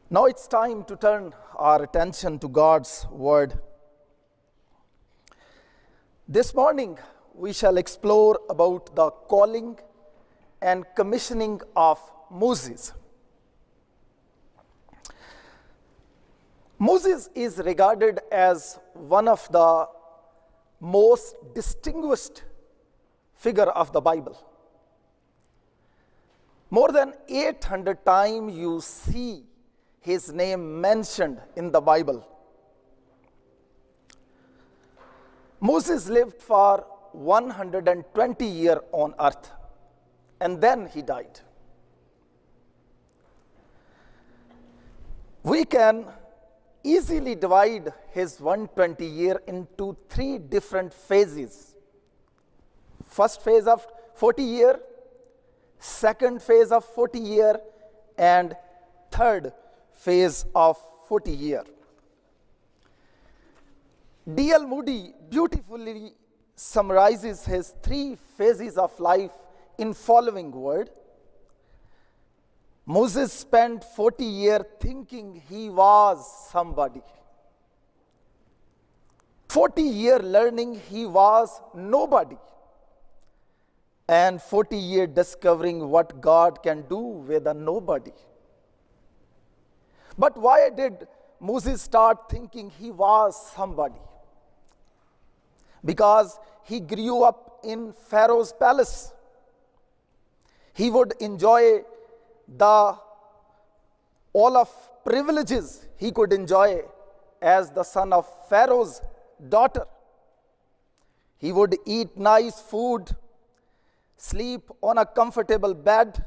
Now it's time to turn our attention to God's Word. This morning we shall explore about the calling and commissioning of Moses. Moses is regarded as one of the most distinguished figure of the Bible. More than 800 times you see his name mentioned in the Bible. Moses lived for 120 years on earth, and then he died. We can easily divide his 120 year into three different phases. First phase of 40 year, second phase of 40 year, and third phase of 40 year. D.L. Moody beautifully summarizes his three phases of life in following word. Moses spent 40 years thinking he was somebody. 40 years learning he was nobody. And 40 years discovering what God can do with a nobody. But why did Moses start thinking he was somebody? Because he grew up in Pharaoh's palace. He would enjoy all of privileges he could enjoy as the son of Pharaoh's daughter. He would eat nice food, sleep on a comfortable bed,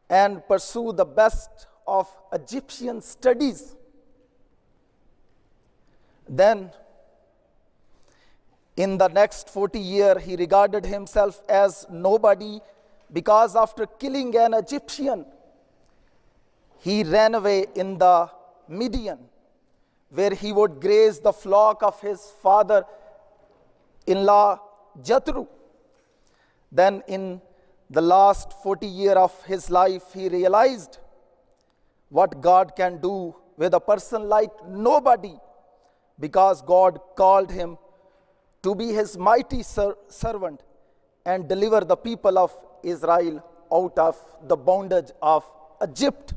and pursue the best of Egyptian studies. Then, in the next 40 years, he regarded himself as nobody because after killing an Egyptian, he ran away in the Midian, where he would graze the flock of his father-in-law Jethro. Then in the last 40 years of his life, he realized what God can do with a person like nobody, because God called him to be his mighty servant and deliver the people of Israel out of the bondage of Egypt.